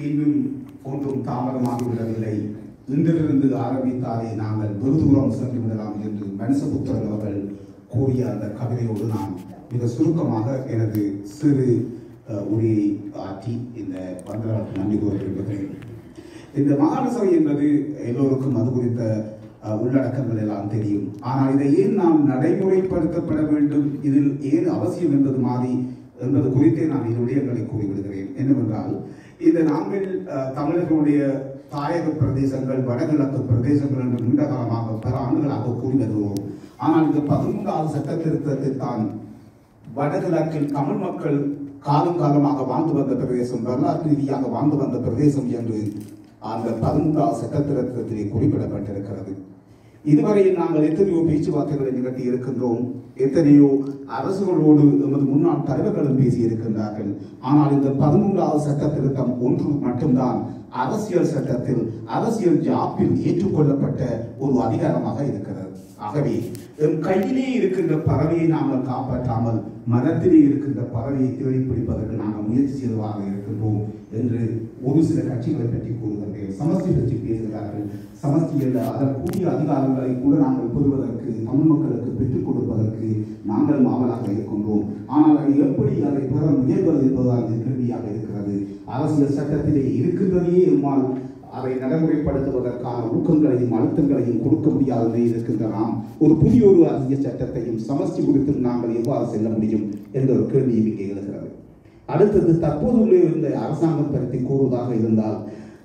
இன்னும் ஒன்றும் தாமதமாகிவிடவில்லை. இன்றிலிருந்து ஆரம்பித்தாலே நாங்கள் வெகு தூரம் சென்று விடலாம் என்று மனுசபுத்திரன் அவர்கள் கூறிய அந்த கவிதையோடு நான் மிக சுருக்கமாக எனது சிறு உரையை ஆற்றி இந்த வந்தவர்களுக்கு நன்றி கூறுகின்றேன். இந்த மாகாண சபை என்பது எல்லோருக்கும் அது குறித்த உள்ளடக்கங்கள் எல்லாம் தெரியும். ஆனால் இதை ஏன் நாம் நடைமுறைப்படுத்தப்பட வேண்டும், இதில் ஏன் அவசியம் என்பது குறித்தே நான் இந்த விடயங்களை கூறிவிடுகிறேன். என்னவென்றால், இந்த நாங்கள் தமிழர்களுடைய தாயக பிரதேசங்கள் வடகிழக்கு பிரதேசங்கள் என்று நீண்ட காலமாக பல ஆண்டுகளாக கூறி வருகிறோம். ஆனால் இந்த 13வது சட்ட திருத்தத்தில் தான் வடகிழக்கில் தமிழ் மக்கள் காலம் காலமாக வாழ்ந்து வந்த பிரதேசம், வரலாற்று ரீதியாக வாழ்ந்து வந்த பிரதேசம் என்று அந்த 13வது சட்ட திருத்தத்திலே குறிப்பிடப்பட்டிருக்கிறது. இதுவரையில் நாங்கள் எத்தனையோ பேச்சுவார்த்தைகளை நிகழ்த்தி இருக்கின்றோம். எத்தனையோ அரசுகளோடு எமது முன்னாள் தலைவர்களும் பேசி இருக்கின்றார்கள். ஆனால் இந்த 13வது சட்ட திருத்தம் ஒன்று மட்டும்தான் அரசியல் சட்டத்தில், அரசியல் ஜாப்பில் ஏற்றுக்கொள்ளப்பட்ட ஒரு அதிகாரமாக இருக்கிறது. ஆகவே எம் கையிலே இருக்கின்ற பறவையை நாங்கள் காப்பாற்றாமல் மரத்திலே இருக்கின்ற பறவையை தேடி பிடிப்பதற்கு நாங்கள் முயற்சி செய்வதாக இருக்கின்றோம் என்று ஒரு சில கட்சிகளை பற்றி கூறுகின்றேன். சமஷ்டி பற்றி பேசுகிறார்கள். சமஷ்டியில் அதற்குரிய அதிகாரங்களை கூட நாங்கள் பெறுவதற்கு, தமிழ் மக்களுக்கு பெற்றுக் கொடுப்பதற்கு நாங்கள் ஆவலாக இருக்கின்றோம். ஆனால் எப்படி அதை பெற முயல்வது என்பதுதான் கேள்வியாக இருக்கிறது. அரசியல் சட்டத்திலே இருக்கின்றதையே நம்மால் அதை நடைமுறைப்படுத்துவதற்கான ஊக்கங்களையும் அழுத்தங்களையும் கொடுக்க முடியாத நிலையில் இருக்கின்ற நாம் ஒரு புதிய ஒரு அரசியல் சட்டத்தையும் சமஷ்டி குறித்து நாங்கள் எவ்வாறு செல்ல முடியும் என்ற ஒரு கேள்வியும் இங்கே எழுகிறது. அடுத்தது, தற்போது இருந்த அரசாங்கம் பற்றி கூறுவதாக இருந்தால்,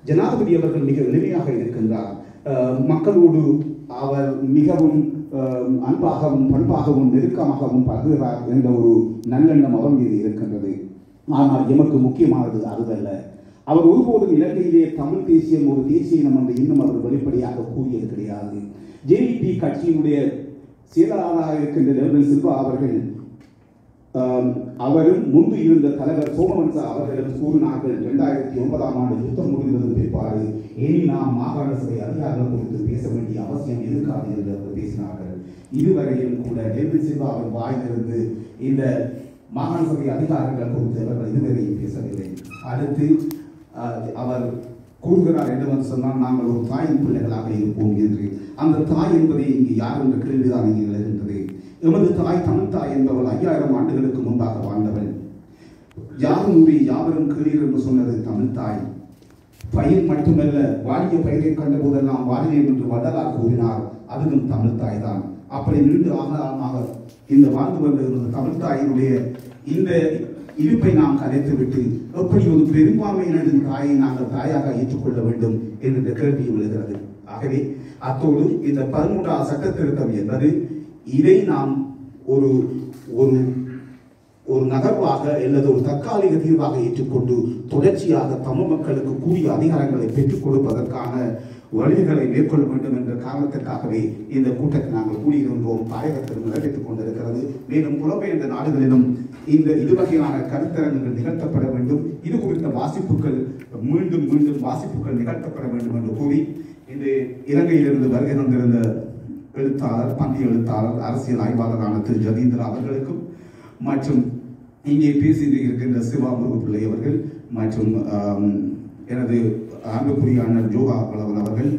ஜனாதிபதி அவர்கள் மிக எளிமையாக இருக்கின்றார். மக்களோடு அவர் மிகவும் அன்பாகவும் பண்பாகவும் நெருக்கமாகவும் பழகுகிறார் என்ற ஒரு நல்லெண்ணம் அவர் மீது இருக்கின்றது. ஆனால் எமக்கு முக்கியமானது அதுவல்ல. அவர் ஒருபோதும் இலங்கையிலே தமிழ் தேசியம் ஒரு தேசிய இனம் என்று இன்னும் அவர் வெளிப்படையாக கூறியது கிடையாது. ஜேவிபி கட்சியினுடைய செயலாளராக இருக்கின்ற லெவல் சில்வா அவர்கள், அவரும் முன்பு இருந்த தலைவர் சோமவன்சா அவர்களும் கூறினார்கள், 2009ஆம் ஆண்டு யுத்தம் முடிந்தது பிற்பாடு இனி நாம் மாகாண சபை அதிகாரிகள் குறித்து பேச வேண்டிய அவசியம் இருக்காது என்று அவர் பேசினார்கள். இதுவரையிலும் கூட லெவல் சில்வாவின் வாயிலிருந்து இந்த மாகாண சபை அதிகாரங்கள் குறித்து அவர்கள் இதுவரையும் பேசவில்லை. அடுத்து அவர் கூறுகிறார் என்னவென்று சொன்னால், நாங்கள் ஒரு தாயின் பிள்ளைகளாக இருப்போம் என்று. அந்த தாய் என்பதை இங்கு யார் என்ற கேள்விதான் இங்கே எழுகின்றது. எமது தாய் தமிழ் தாய் என்பவள் 5000 ஆண்டுகளுக்கு முன்பாக வாழ்ந்தவள். யாரும் ஊரே யாவரும் கேளீர் என்று சொன்னது தமிழ் தாய். பயிர் மட்டுமல்ல, வாடிய பயிரை கண்ட போதெல்லாம் வாடினேன் என்று வள்ளலார் கூறினார். அதுவும் தமிழ் தாய் தான். அப்படி நீண்டு ஆகலாமாக இந்த வாழ்ந்து வந்திருந்த தமிழ் தாயினுடைய இந்த இருப்பை நாம் கலைத்துவிட்டு எப்படி ஒரு பெரும்பான்மையினரின் தாயை நாங்கள் தாயாக ஏற்றுக்கொள்ள வேண்டும் என்ற கேள்வி எழுகிறது. ஆகவே அத்தோடு இந்த 13வது சட்ட திருத்தம் என்பது, இதை நாம் ஒரு ஒரு ஒரு நகர்வாக அல்லது ஒரு தற்காலிக தீர்வாக ஏற்றுக்கொண்டு தொடர்ச்சியாக தமிழ் மக்களுக்கு கூடிய அதிகாரங்களை பெற்றுக் கொடுப்பதற்கான வழிகளை மேற்கொள்ள வேண்டும் என்ற காரணத்திற்காகவே இந்த கூட்டத்தை நாங்கள் கூடியிருந்தோம். தாயகத்தில் நிறைவேற்றிக் கொண்டிருக்கிறது. மேலும் புலம்பெயர்ந்த நாடுகளிலும் இந்த இதுவகையான கருத்தரங்குகள் நிகழ்த்தப்பட வேண்டும். இது குறித்த வாசிப்புகள் மீண்டும் மீண்டும் வாசிப்புகள் நிகழ்த்தப்பட வேண்டும் என்று கூறி, இந்த இலங்கையிலிருந்து வருகை தந்திருந்த எழுத்தாளர், பண்டைய எழுத்தாளர், அரசியல் ஆய்வாளரான திரு ஜதீந்திரா அவர்களுக்கும் மற்றும் இங்கே பேசி இருக்கின்ற சிவா முருகப்பிள்ளை அவர்கள் மற்றும் எனது அன்புக்குரிய அண்ணன் ஜோகா பலவன் அவர்கள்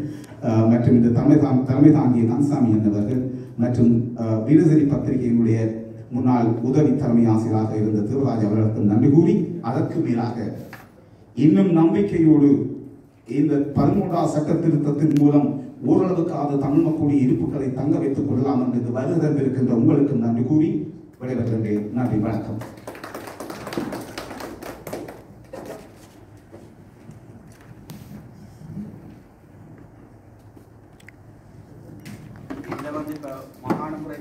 மற்றும் இந்த தலைமை தாங்கிய நன்சாமி என்பவர்கள் மற்றும் வீரசரி பத்திரிகையினுடைய முன்னாள் உதவி தலைமை ஆசிரியராக இருந்த திருராஜ் அவர்களுக்கு நன்றி கூறி, அதற்கு மேலாக இன்னும் நம்பிக்கையோடு இந்த 13வது சட்ட திருத்தத்தின் மூலம் ஓரளவுக்காக தமிழ் மக்களுடைய இருப்புகளை தங்க வைத்துக் கொள்ளலாம் என்று வருகிறது இருக்கின்ற உங்களுக்கு நன்றி கூறி விடைபெறுகின்றேன். நன்றி, வணக்கம். மாகாண முறை